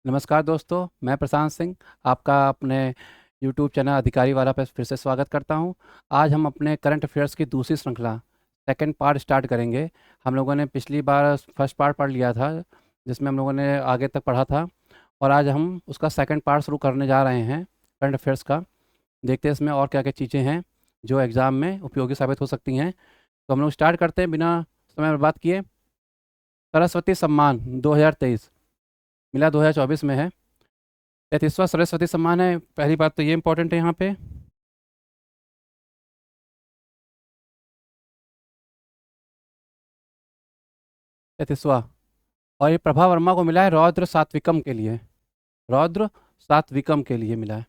नमस्कार दोस्तों, मैं प्रशांत सिंह आपका अपने यूट्यूब चैनल अधिकारी वाला पे फिर से स्वागत करता हूं। आज हम अपने करंट अफेयर्स की दूसरी श्रृंखला सेकंड पार्ट स्टार्ट करेंगे। हम लोगों ने पिछली बार फर्स्ट पार्ट पढ़ लिया था, जिसमें हम लोगों ने आगे तक पढ़ा था, और आज हम उसका सेकंड पार्ट शुरू करने जा रहे हैं करंट अफेयर्स का। देखते हैं इसमें और क्या क्या चीज़ें हैं जो एग्ज़ाम में उपयोगी साबित हो सकती हैं। तो हम लोग स्टार्ट करते हैं बिना समय बर्बाद किए। सरस्वती सम्मान 2023 मिला 2024 में है। 33वां सरस्वती सम्मान है। पहली बात तो ये इंपॉर्टेंट है यहाँ पे। 33वां, और ये प्रभा वर्मा को मिला है रौद्र सात्विकम के लिए। रौद्र सात्विकम के लिए मिला है।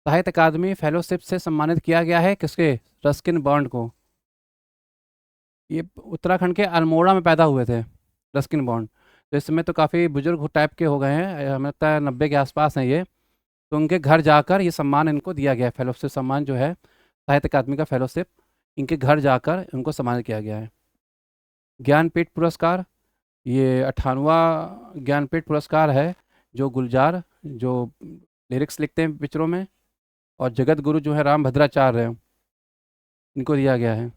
साहित्य अकादमी फेलोशिप से सम्मानित किया गया है किसके? रस्किन बॉन्ड को। ये उत्तराखंड के अल्मोड़ा में पैदा हुए थे रस्किन बॉन्ड। तो इस समय तो काफ़ी बुजुर्ग टाइप के हो गए हैं, हमें लगता है 90 के आसपास हैं ये। तो उनके घर जाकर ये सम्मान इनको दिया गया है। फेलोशिप सम्मान जो है साहित्य अकादमी का फेलोशिप, इनके घर जाकर इनको सम्मानित किया गया है। ज्ञानपीठ पुरस्कार, ये 98वां ज्ञानपीठ पुरस्कार है। जो गुलजार, जो लिरिक्स लिखते हैं पिक्चरों में, और जगत गुरु जो है राम भद्राचार्य, इनको दिया गया है।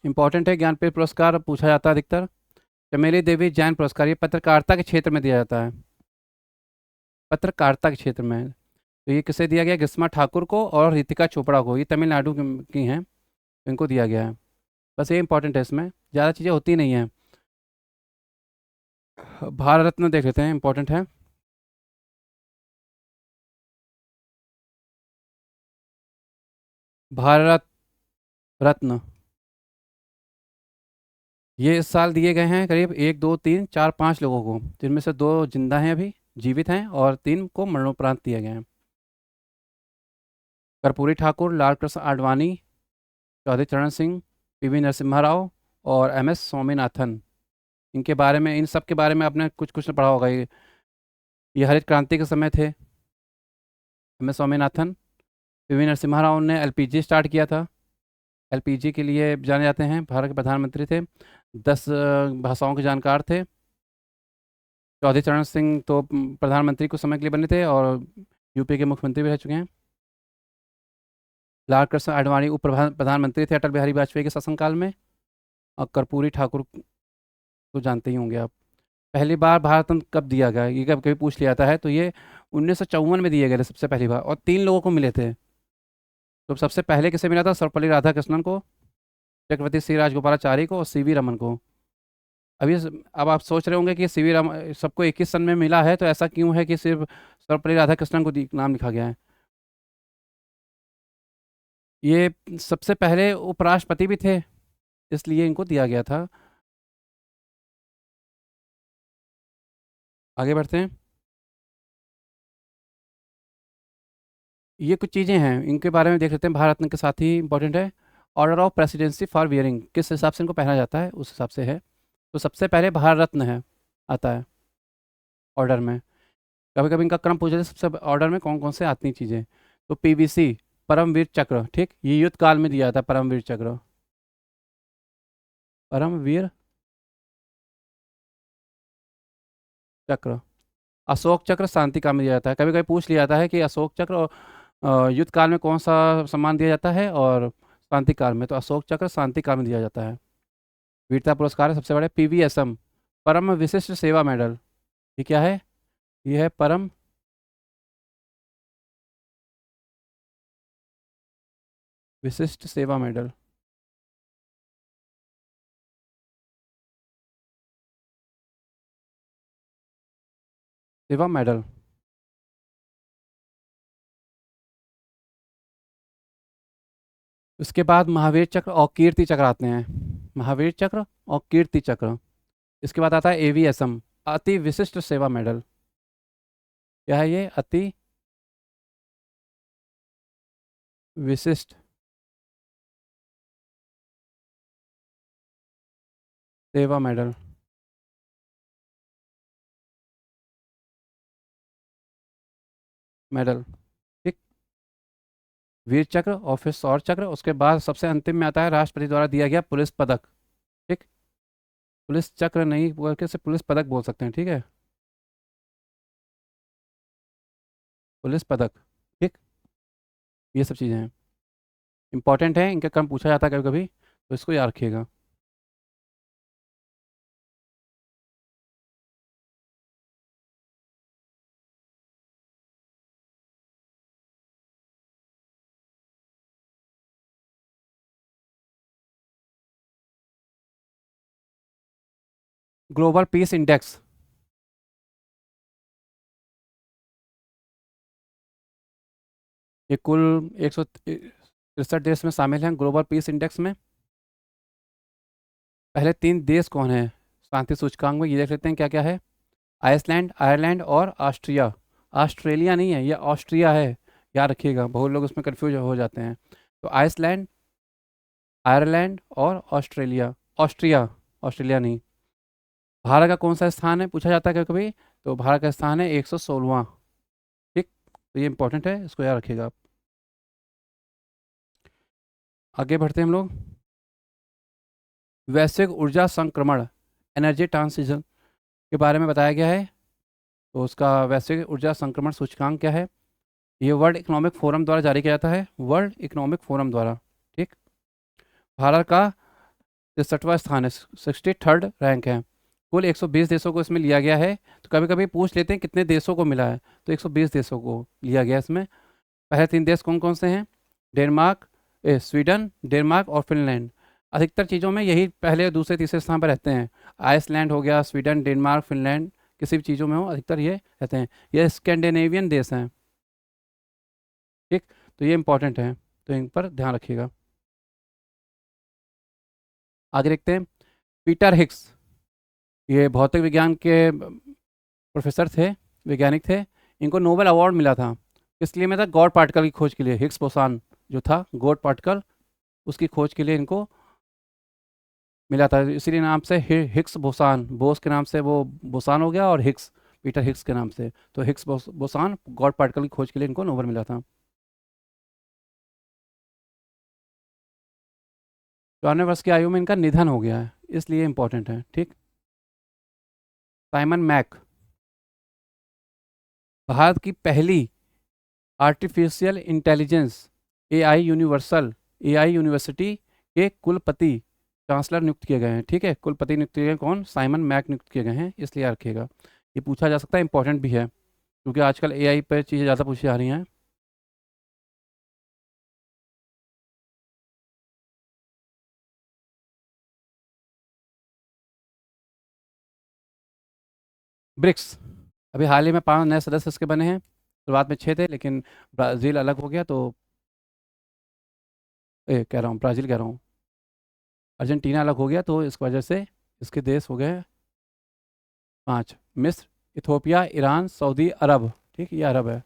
इंपॉर्टेंट है, ज्ञानपीठ पुरस्कार पूछा जाता है अधिकतर। चमेली देवी जैन पुरस्कार, ये पत्रकारिता के क्षेत्र में दिया जाता है। पत्रकारिता के क्षेत्र में। तो ये किसे दिया गया? ग्रीष्मा ठाकुर को और रितिका चोपड़ा को। ये तमिलनाडु की हैं, इनको दिया गया है। बस ये इंपॉर्टेंट है, इसमें ज़्यादा चीज़ें होती नहीं हैं। भारत रत्न देख लेते हैं, इंपॉर्टेंट है। भारत रत्न ये इस साल दिए गए हैं करीब 1 2 3 4 5 लोगों को, जिनमें से 2 जिंदा हैं, अभी जीवित हैं, और 3 को मरणोपरांत दिए गए हैं। कर्पूरी ठाकुर, लाल कृष्ण आडवाणी, चौधरी चरण सिंह, पीवी नरसिम्हा राव और एम एस स्वामीनाथन। इनके बारे में, इन सब के बारे में आपने कुछ कुछ पढ़ा होगा। ये हरित क्रांति के समय थे। M S Swaminathan, PV Narasimha Rao ने एलपीजी स्टार्ट किया था। एलपीजी के लिए जाने जाते हैं, भारत के प्रधानमंत्री थे। 10 भाषाओं के जानकार थे। चौधरी चरण सिंह तो प्रधानमंत्री कुछ समय के लिए बने थे, और यूपी के मुख्यमंत्री भी रह चुके हैं। लाल कृष्ण आडवाणी प्रधानमंत्री थे अटल बिहारी वाजपेयी के शासनकाल में। और कर्पूरी ठाकुर तो जानते ही होंगे आप। पहली बार भारत रत्न कब दिया गया, ये कब कभी पूछ लिया जाता है, तो ये 1954 में दिए गए थे सबसे पहली बार, और 3 लोगों को मिले थे। तो सबसे पहले किसे मिला था? सर्वपल्ली राधाकृष्णन को, चक्रवर्ती श्री राजगोपालाचारी को, और सीवी रमन को। अभी अब आप सोच रहे होंगे कि सीवी रमन सबको 21 सन में मिला है, तो ऐसा क्यों है कि सिर्फ सर्वपल्ली राधाकृष्णन को नाम लिखा गया है? ये सबसे पहले उपराष्ट्रपति भी थे, इसलिए इनको दिया गया था। आगे बढ़ते हैं। ये कुछ चीज़ें हैं, इनके बारे में देख लेते हैं। भारत रत्न के साथ ही इंपॉर्टेंट है। Order of presidency for wearing, किस हिसाब से इनको पहना जाता है उस हिसाब से है। तो सबसे पहले भारत रत्न है, आता है ऑर्डर में। कभी कभी इनका क्रम पूछा जाए सबसे ऑर्डर में कौन कौन से आती हैं चीज़ें। तो पीवीसी, परमवीर चक्र, ठीक, ये युद्ध काल में दिया था परमवीर चक्र। परमवीर चक्र। अशोक चक्र शांति काल में दिया जाता है। कभी कभी पूछ लिया जाता है कि अशोक चक्र युद्ध काल में कौन सा सम्मान दिया जाता है, और शांति काल में। तो अशोक चक्र शांति काल में दिया जाता है। वीरता पुरस्कार है सबसे बड़े, पीवीएसएम, परम विशिष्ट सेवा मेडल। ये क्या है? ये है परम विशिष्ट सेवा मेडल। सेवा मेडल। उसके बाद महावीर चक्र और कीर्ति चक्र आते हैं। महावीर चक्र और कीर्ति चक्र। इसके बाद आता है एवीएसएम, अति विशिष्ट सेवा मेडल। क्या है ये? अति विशिष्ट सेवा मेडल। मेडल, ठीक। वीर चक्र और फिर शौर्य चक्र, उसके बाद सबसे अंतिम में आता है राष्ट्रपति द्वारा दिया गया पुलिस पदक, ठीक। पुलिस चक्र नहीं बोल के सिर्फ पुलिस पदक बोल सकते हैं, ठीक है, पुलिस पदक। ठीक, ये सब चीज़ें हैं, इंपॉर्टेंट है, इनका कम पूछा जाता है कभी कभी, तो इसको याद रखिएगा। ग्लोबल पीस इंडेक्स, ये कुल 163 देश में शामिल हैं ग्लोबल पीस इंडेक्स में। पहले 3 देश कौन है शांति सूचकांक में, ये देख लेते हैं क्या क्या है। आइसलैंड, आयरलैंड और ऑस्ट्रिया। ऑस्ट्रेलिया नहीं है, ये ऑस्ट्रिया है, याद रखिएगा, बहुत लोग उसमें कंफ्यूज हो जाते हैं। तो आइसलैंड, आयरलैंड और ऑस्ट्रेलिया, ऑस्ट्रिया, ऑस्ट्रेलिया नहीं। भारत का कौन सा स्थान है पूछा जाता है कभी कभी, तो भारत का स्थान है 116वां। ठीक, तो ये इंपॉर्टेंट है, इसको याद रखिएगा आप। आगे बढ़ते हैं हम लोग। वैश्विक ऊर्जा संक्रमण, एनर्जी ट्रांसिशन के बारे में बताया गया है। तो उसका वैश्विक ऊर्जा संक्रमण सूचकांक क्या है, ये वर्ल्ड इकोनॉमिक फोरम द्वारा जारी किया जाता है, वर्ल्ड इकोनॉमिक फोरम द्वारा। ठीक, भारत का 63वां स्थान है, 63rd रैंक है। कुल 120 देशों को इसमें लिया गया है। तो कभी कभी पूछ लेते हैं कितने देशों को मिला है, तो 120 देशों को लिया गया इसमें। पहले 3 देश कौन कौन से हैं, डेनमार्क, स्वीडन, डेनमार्क और फिनलैंड। अधिकतर चीज़ों में यही पहले, दूसरे, तीसरे स्थान पर रहते हैं। आइसलैंड हो गया, स्वीडन, डेनमार्क, फिनलैंड, किसी भी चीज़ों में हो अधिकतर ये रहते हैं। ये स्कैंडिनेवियन देश हैं। ठीक, तो ये इंपॉर्टेंट है, तो इन पर ध्यान रखिएगा। आगे देखते हैं। पीटर हिग्स, ये भौतिक विज्ञान के प्रोफेसर थे, वैज्ञानिक थे। इनको नोबेल अवार्ड मिला था, किस लिए मिला था, गॉड पार्टिकल की खोज के लिए। हिग्स बोसान जो था, गॉड पार्टिकल, उसकी खोज के लिए इनको मिला था, इसीलिए नाम से हिग्स बोसान, बोस के नाम से वो बोसान हो गया, और हिग्स पीटर हिग्स के नाम से। तो हिग्स बोसान गॉड पार्टिकल की खोज के लिए इनको नोबेल मिला था। 54 वर्ष की आयु में इनका निधन हो गया है, इसलिए इंपॉर्टेंट है। ठीक, साइमन मैक, भारत की पहली artificial intelligence AI universal, AI university के कुलपति, चांसलर नियुक्त किए गए हैं। ठीक है, कुलपति नियुक्त किए गए हैं कौन, साइमन मैक नियुक्त किए गए हैं, इसलिए याद रखिएगा। ये पूछा जा सकता है, इंपॉर्टेंट भी है, क्योंकि आजकल एआई पर चीज़ें ज़्यादा पूछी जा रही हैं। ब्रिक्स, अभी हाल ही में 5 नए सदस्य इसके बने हैं। शुरुआत में 6 थे, लेकिन ब्राज़ील अलग हो गया, तो कह रहा हूँ ब्राज़ील कह रहा हूँ, अर्जेंटीना अलग हो गया, तो इस वजह से इसके देश हो गए 5। मिस्र, इथोपिया, ईरान, सऊदी अरब, ठीक, ये अरब है,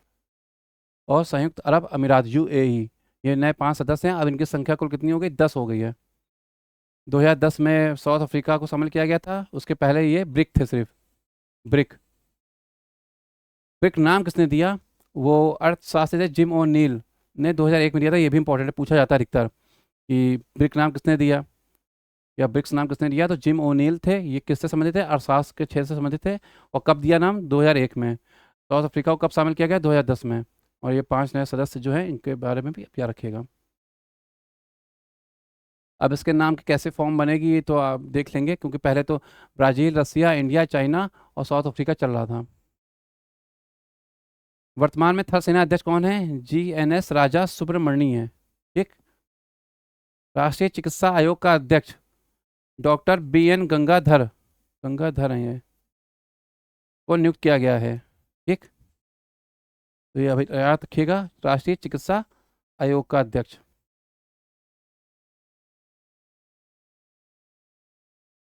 और संयुक्त अरब अमीरात, यूएई। ये नए 5 सदस्य हैं। अब इनकी संख्या कुल कितनी हो गई, 10 हो गई है। 2010 में साउथ अफ्रीका को शामिल किया गया था, उसके पहले ये ब्रिक थे सिर्फ, ब्रिक। ब्रिक नाम किसने दिया, वो अर्थशास्त्री थे जिम ओ नील ने 2001 में दिया था। ये भी इंपॉर्टेंट है, पूछा जाता है अधिकतर कि ब्रिक नाम किसने दिया, या ब्रिक्स नाम किसने दिया, तो जिम ओनील थे। ये किससे संबंधित थे, अर्थशास्त्र के क्षेत्र से संबंधित थे। और कब दिया नाम, 2001 में। साउथ अफ्रीका को कब शामिल किया गया, 2010 में। और ये 5 नए सदस्य जो हैं, इनके बारे में भी याद रखिएगा। अब इसके नाम की कैसे फॉर्म बनेगी, ये तो आप देख लेंगे, क्योंकि पहले तो ब्राज़ील, रसिया, इंडिया, चाइना और साउथ अफ्रीका चल रहा था। वर्तमान में थल सेना अध्यक्ष कौन है, GNS राजा सुब्रमण्य है। ठीक, राष्ट्रीय चिकित्सा आयोग का अध्यक्ष डॉक्टर BN गंगाधर, गंगाधर हैं ये, को नियुक्त किया गया है। ठीक, तो ये अभी याद रखिएगा, राष्ट्रीय चिकित्सा आयोग का अध्यक्ष।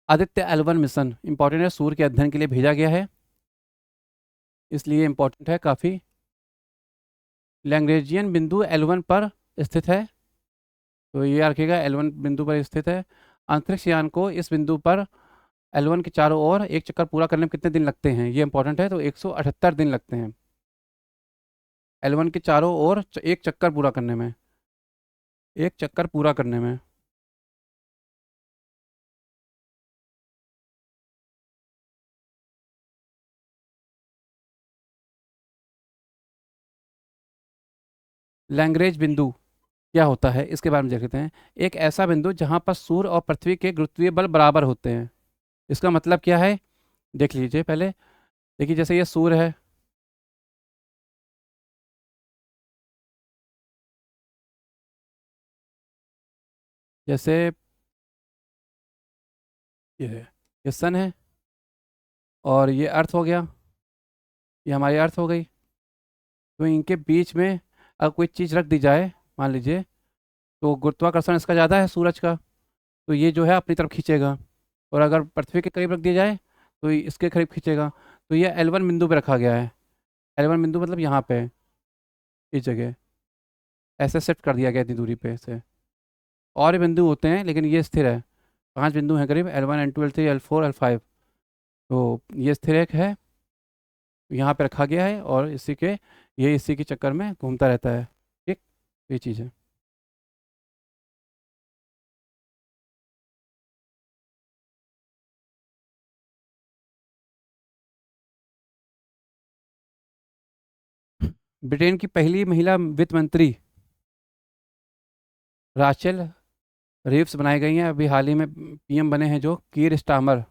आदित्य L1 मिशन इंपॉर्टेंट है, सूर्य के अध्ययन के लिए भेजा गया है, इसलिए इंपॉर्टेंट है काफ़ी। लैग्रेंजियन बिंदु L1 पर स्थित है, तो ये याद रखिएगा, L1 बिंदु पर स्थित है। अंतरिक्ष यान को इस बिंदु पर L1 के चारों ओर एक चक्कर पूरा करने में कितने दिन लगते हैं, ये इंपॉर्टेंट है, तो 178 दिन लगते हैं L1 के चारों ओर एक चक्कर पूरा करने में, एक चक्कर पूरा करने में। लैग्रेंज बिंदु क्या होता है इसके बारे में देख लेते हैं। एक ऐसा बिंदु जहां पर सूर्य और पृथ्वी के गुरुत्वीय बल बराबर होते हैं। इसका मतलब क्या है, देख लीजिए पहले। देखिए जैसे ये सूर्य है, जैसे ये है, ये सन है, और ये अर्थ हो गया, ये हमारी अर्थ हो गई। तो इनके बीच में अगर कोई चीज़ रख दी जाए, मान लीजिए, तो गुरुत्वाकर्षण इसका ज़्यादा है सूरज का, तो ये जो है अपनी तरफ खींचेगा। और अगर पृथ्वी के करीब रख दिया जाए तो ये इसके करीब खींचेगा। तो ये L1 बिंदु पे रखा गया है। L1 बिंदु मतलब यहाँ पे, इस जगह ऐसे शिफ्ट कर दिया गया इतनी दूरी पे ऐसे। और भी बिंदु होते हैं लेकिन ये स्थिर है। 5 बिंदु हैं करीब, L1 L2 L3 L4 L5। तो ये स्थिर एक है, यहाँ पे रखा गया है, और इसी के चक्कर में घूमता रहता है। ठीक, ये चीज़ है। ब्रिटेन की पहली महिला वित्त मंत्री राचेल रिव्स बनाई गई हैं। अभी हाल ही में पीएम बने हैं जो कीर स्टामर,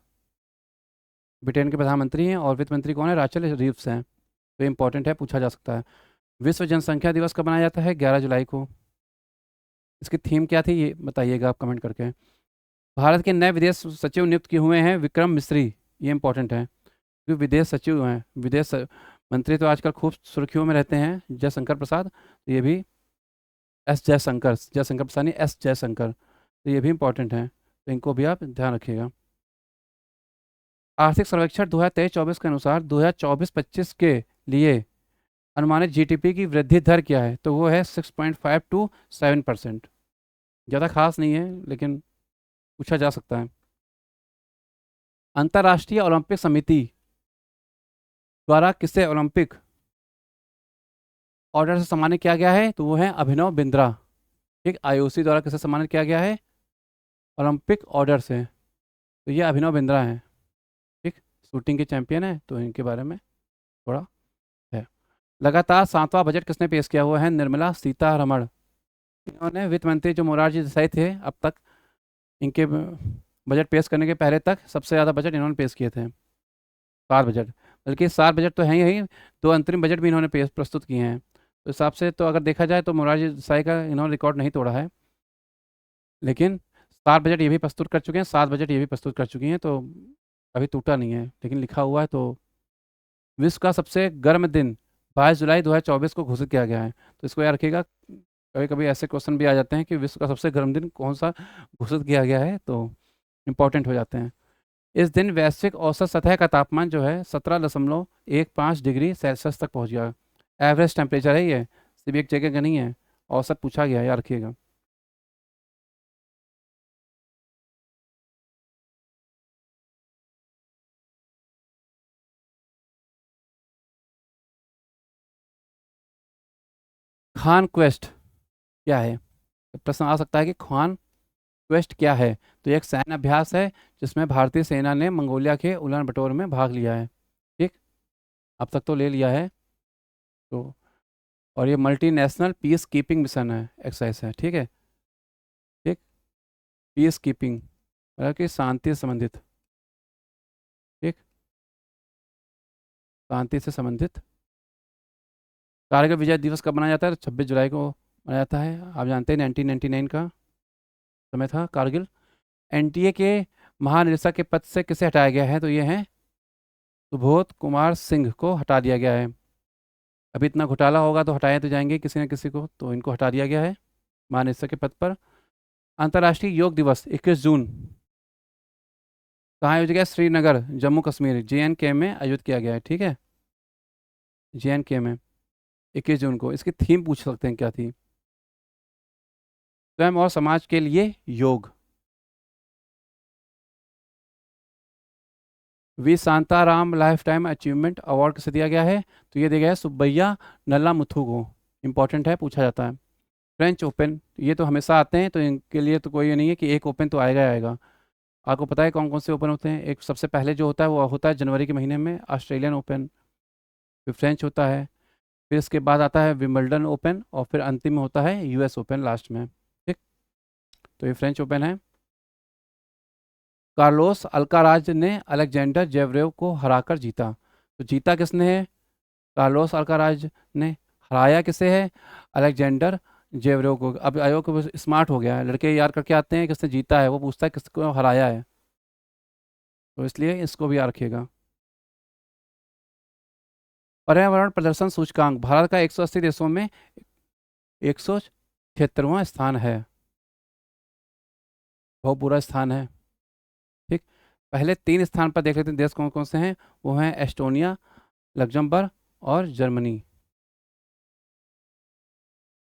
ब्रिटेन के प्रधानमंत्री हैं, और वित्त मंत्री कौन है, राचेल रिव्स हैं। तो इम्पोर्टेंट है, पूछा जा सकता है। विश्व जनसंख्या दिवस कब मनाया जाता है, 11 जुलाई को। इसकी थीम क्या थी ये बताइएगा आप कमेंट करके। भारत के नए विदेश सचिव नियुक्त किए हुए हैं विक्रम मिस्री। ये इंपॉर्टेंट है क्योंकि विदेश सचिव हैं, मंत्री तो आजकल खूब सुर्खियों में रहते हैं, जयशंकर प्रसाद। तो ये भी जयशंकर प्रसाद नहीं, एस जयशंकर। तो ये भी इंपॉर्टेंट है, तो इनको भी आप ध्यान रखिएगा। आर्थिक सर्वेक्षण 2023-24 के अनुसार 2024-25 के लिए अनुमानित जीडीपी की वृद्धि दर क्या है, तो वो है 6.5 to 7%। ज़्यादा खास नहीं है लेकिन पूछा जा सकता है। अंतर्राष्ट्रीय ओलंपिक समिति द्वारा किसे ओलंपिक ऑर्डर से सम्मानित किया गया है, तो वो है अभिनव बिंद्रा। ठीक, आईओसी द्वारा किसे सम्मानित किया गया है, ओलंपिक ऑर्डर से, तो ये अभिनव बिंद्रा हैं। ठीक, शूटिंग के चैंपियन है, तो इनके बारे में थोड़ा है। लगातार 7वां बजट किसने पेश किया हुआ है, निर्मला सीतारमण। इन्होंने वित्त मंत्री जो मोरारजी देसाई थे, अब तक इनके बजट पेश करने के पहले तक सबसे ज़्यादा बजट इन्होंने पेश किए थे, 4 बजट। बल्कि 4 बजट तो हैं ही, 2 अंतरिम बजट भी इन्होंने पेश प्रस्तुत किए हैं। तो हिसाब से तो अगर देखा जाए तो मोरारजी देसाई का इन्होंने रिकॉर्ड नहीं तोड़ा है, लेकिन 4 बजट ये भी प्रस्तुत कर चुके हैं, 7 बजट ये भी प्रस्तुत कर चुकी हैं, तो अभी टूटा नहीं है, लेकिन लिखा हुआ है। तो विश्व का सबसे गर्म दिन 22 जुलाई 2024 को घोषित किया गया है, तो इसको याद रखिएगा। कभी कभी ऐसे क्वेश्चन भी आ जाते हैं कि विश्व का सबसे गर्म दिन कौन सा घोषित किया गया है, तो इम्पोर्टेंट हो जाते हैं। इस दिन वैश्विक औसत सतह का तापमान जो है 17.15 डिग्री सेल्सियस तक पहुंच गया। एवरेज टेम्परेचर है ये, सिर्फ एक जगह का नहीं है, औसत पूछा गया है, याद रखिएगा। खान क्वेस्ट क्या है, प्रश्न आ सकता है कि खान क्वेस्ट क्या है। तो ये एक सैन्य अभ्यास है जिसमें भारतीय सेना ने मंगोलिया के उलान बटोर में भाग लिया है। ठीक, अब तक तो ले लिया है। तो और ये मल्टीनेशनल पीस कीपिंग मिशन है, एक्सरसाइज है। ठीक है, ठीक, पीस कीपिंग मतलब कि शांति से संबंधित। ठीक, शांति से संबंधित। कारगिल विजय दिवस कब मनाया जाता है, तो 26 जुलाई को मनाया जाता है। आप जानते हैं 1999 का समय था कारगिल। एनटीए के महानिदेशक के पद से किसे हटाया गया है, तो ये हैं सुबोध कुमार सिंह को हटा दिया गया है। अभी इतना घोटाला होगा तो हटाए तो जाएंगे किसी न किसी को, तो इनको हटा दिया गया है महानिदेशक के पद पर। अंतर्राष्ट्रीय योग दिवस 21 जून कहाँ आयोजित किया, श्रीनगर जम्मू कश्मीर JNK में आयोजित किया गया है। ठीक है, JNK में 21 जून को। इसकी थीम पूछ सकते हैं क्या थी, स्वयं और समाज के लिए योग। V Shantaram life time achievement award किसे दिया गया है, तो ये दिया गया है सुब्बैया नल्ला मुथु को। इंपॉर्टेंट है, पूछा जाता है। फ्रेंच ओपन, ये तो हमेशा आते हैं, तो इनके लिए तो कोई ये नहीं है कि एक ओपन तो आएगा ही आएगा। आपको पता है कौन कौन से ओपन होते हैं, एक सबसे पहले जो होता है वो होता है जनवरी के महीने में ऑस्ट्रेलियन ओपन, फिर फ्रेंच होता है, फिर इसके बाद आता है विंबलडन ओपन और फिर अंतिम में होता है यूएस ओपन लास्ट में। ठीक, तो ये फ्रेंच ओपन है। कार्लोस अल्काराज ने अलेक्जेंडर जेवरेव को हराकर जीता। तो जीता किसने है? कार्लोस अल्काराज ने। हराया किसे है? अलेक्जेंडर जेवरेव को। अब आयोग को स्मार्ट हो गया है, लड़के याद करके आते हैं किसने जीता है, वो पूछता है किसको हराया है, तो इसलिए इसको भी याद रखिएगा। पर्यावरण प्रदर्शन सूचकांक भारत का 180 देशों में 176वां स्थान है। बहुत बुरा स्थान है। ठीक, पहले 3 स्थान पर देख लेते हैं देश कौन कौन से हैं। वो हैं एस्टोनिया, लग्जमबर्ग और जर्मनी।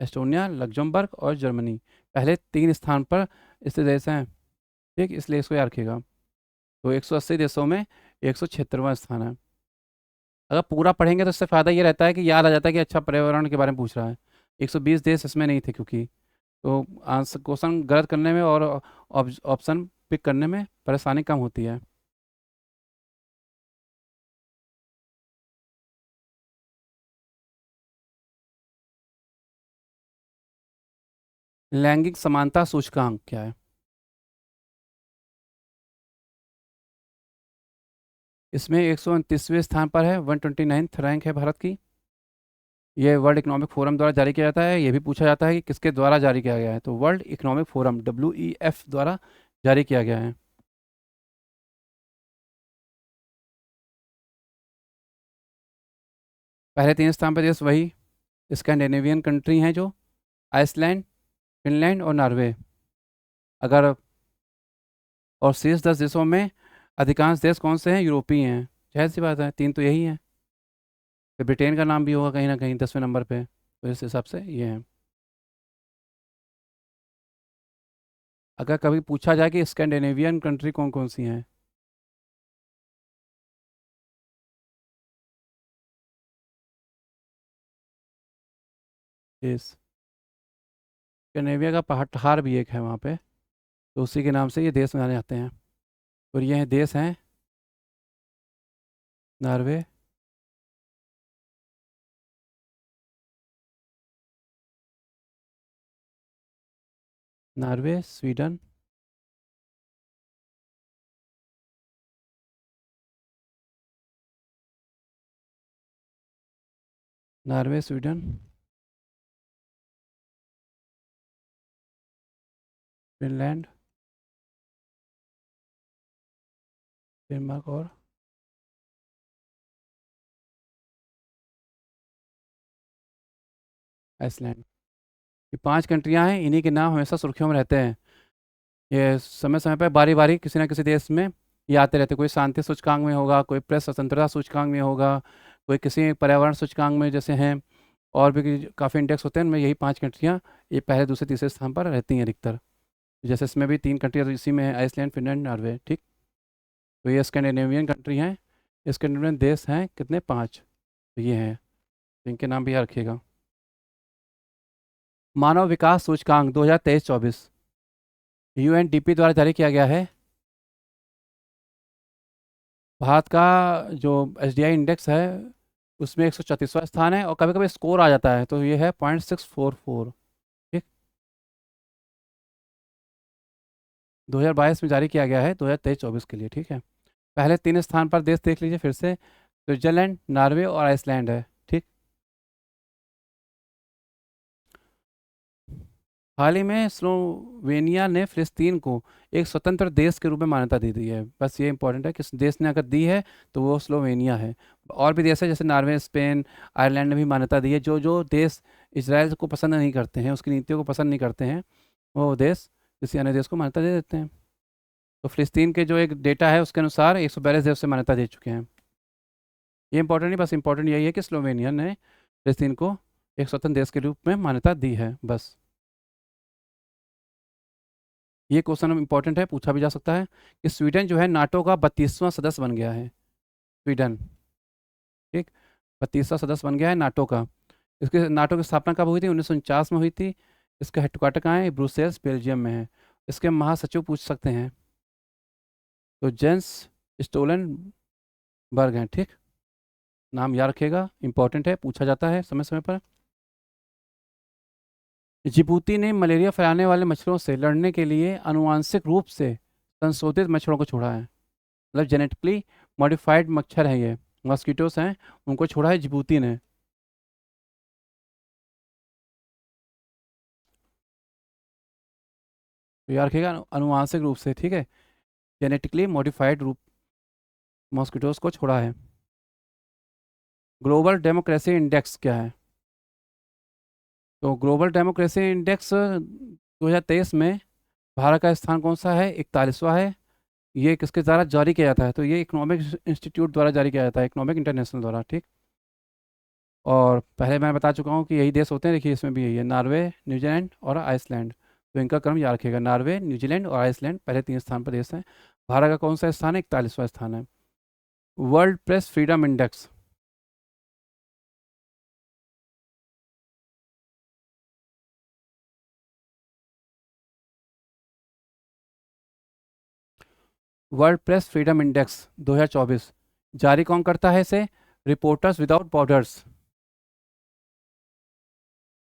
एस्टोनिया, लग्जमबर्ग और जर्मनी पहले 3 स्थान पर स्थित देश हैं। ठीक, इसलिए इसको याद रखिएगा। तो 180 देशों में 176वां स्थान है। अगर पूरा पढ़ेंगे तो इससे फ़ायदा ये रहता है कि याद आ जाता है कि अच्छा पर्यावरण के बारे में पूछ रहा है। 120 देश इसमें नहीं थे क्योंकि, तो आंसर क्वेश्चन गलत करने में और ऑप्शन पिक करने में परेशानी कम होती है। लैंगिक समानता सूचकांक क्या है? इसमें 129वें स्थान पर है, 129th रैंक है भारत की। ये वर्ल्ड इकोनॉमिक फोरम द्वारा जारी किया जाता है। ये भी पूछा जाता है कि किसके द्वारा जारी किया गया है, तो वर्ल्ड इकोनॉमिक फोरम WEF द्वारा जारी किया गया है। पहले 3 स्थान पर देश वही स्कैंडिनेवियन कंट्री हैं जो आइसलैंड, फिनलैंड और नॉर्वे। अगर और शेष 10 देशों में अधिकांश देश कौन से हैं? यूरोपीय हैं। जाहिर सी बात है, 3 तो यही हैं। फिर ब्रिटेन का नाम भी होगा कहीं ना कहीं 10वें नंबर पे, तो इस हिसाब से ये है। अगर कभी पूछा जाए कि स्कैंडिनेवियन कंट्री कौन कौन सी हैं, इस स्कैंडिनेविया का पठार भी एक है वहाँ पे, तो उसी के नाम से ये देश माने जाते हैं। और ये देश हैं Norway, Norway, Sweden, Norway, Sweden, Finland, Denmark और आइसलैंड। ये 5 कंट्रियां हैं, इन्हीं के नाम हमेशा सुर्खियों में रहते हैं। ये समय समय पर बारी बारी किसी न किसी देश में ये आते रहते हैं। कोई शांति सूचकांक में होगा, कोई प्रेस स्वतंत्रता सूचकांक में होगा, कोई किसी पर्यावरण सूचकांक में जैसे हैं, और भी काफ़ी इंडेक्स होते हैं। उनमें यही 5 कंट्रियाँ ये पहले दूसरे तीसरे स्थान पर रहती हैं अधिकतर। जैसे इसमें भी 3 कंट्रियाँ तो इसी में है, आइसलैंड, फिनलैंड, नॉर्वे। ठीक, तो ये स्कैंडिनेवियन कंट्री हैं। स्कैंडिनेवियन देश हैं कितने? 5। तो ये हैं, इनके नाम भी याद रखिएगा। मानव विकास सूचकांक 2023-24 UNDP द्वारा जारी किया गया है। भारत का जो SDI इंडेक्स है उसमें 134वां स्थान है, और कभी कभी स्कोर आ जाता है तो ये है 0.644। ठीक, 2022 में जारी किया गया है, 2023-24 के लिए। ठीक है, पहले 3 स्थान पर देश देख लीजिए फिर से, स्विट्जरलैंड, नॉर्वे और आइसलैंड है। ठीक, हाल ही में स्लोवेनिया ने फिलिस्तीन को एक स्वतंत्र देश के रूप में मान्यता दे दी है। बस ये इंपॉर्टेंट है कि इस देश ने अगर दी है तो वो स्लोवेनिया है। और भी देश है जैसे नॉर्वे, स्पेन, आयरलैंड ने भी मान्यता दी है। जो जो देश इसराइल को पसंद नहीं करते हैं, उसकी नीतियों को पसंद नहीं करते हैं, वो देश किसी अन्य देश को मान्यता दे देते हैं। तो फिलिस्तीन के जो एक डेटा है उसके अनुसार 142 देश से मान्यता दे चुके हैं। ये इंपॉर्टेंट नहीं, बस इंपॉर्टेंट यही है कि स्लोवेनिया ने फिलिस्तीन को एक स्वतंत्र देश के रूप में मान्यता दी है, बस। ये क्वेश्चन इंपॉर्टेंट है, पूछा भी जा सकता है कि स्वीडन जो है नाटो का 32वां सदस्य बन गया है। स्वीडन, ठीक, 32वां सदस्य बन गया है नाटो का। इसके नाटो की स्थापना कब हुई थी? 1949 में हुई थी। इसका हेडक्वार्टर कहाँ है? ब्रुसेल्स, बेल्जियम में है। इसके महासचिव पूछ सकते हैं, तो जेंस स्टोलनबर्ग हैं। ठीक, नाम याद रखिएगा, इंपॉर्टेंट है, पूछा जाता है समय समय पर। जिबूती ने मलेरिया फैलाने वाले मच्छरों से लड़ने के लिए आनुवांशिक रूप से संशोधित मच्छरों को छोड़ा है। मतलब जेनेटिकली मॉडिफाइड मच्छर हैं ये, मॉस्किटोस हैं, उनको छोड़ा है जिबूती ने। तो याद रखिएगा, आनुवांशिक रूप से, ठीक है, जेनेटिकली मॉडिफाइड रूप मॉस्किटोस को छोड़ा है। ग्लोबल डेमोक्रेसी इंडेक्स क्या है? तो ग्लोबल डेमोक्रेसी इंडेक्स 2023 में भारत का स्थान कौन सा है? 41वां है। ये किसके द्वारा जारी किया जाता है? तो ये इकोनॉमिक इंस्टीट्यूट द्वारा जारी किया जाता है, इकोनॉमिक इंटरनेशनल द्वारा, ठीक। और पहले मैं बता चुका हूँ कि यही देश होते हैं, देखिए इसमें भी यही है, नॉर्वे, न्यूजीलैंड और आइसलैंड। तो इनका क्रम याद रखिएगा, नॉर्वे, न्यूजीलैंड और आइसलैंड पहले 3 स्थान पर देश हैं। भारत का कौन सा स्थान है? 41वां स्थान है। World press freedom index. World press freedom index 2024 जारी कौन करता है इसे? Reporters without borders.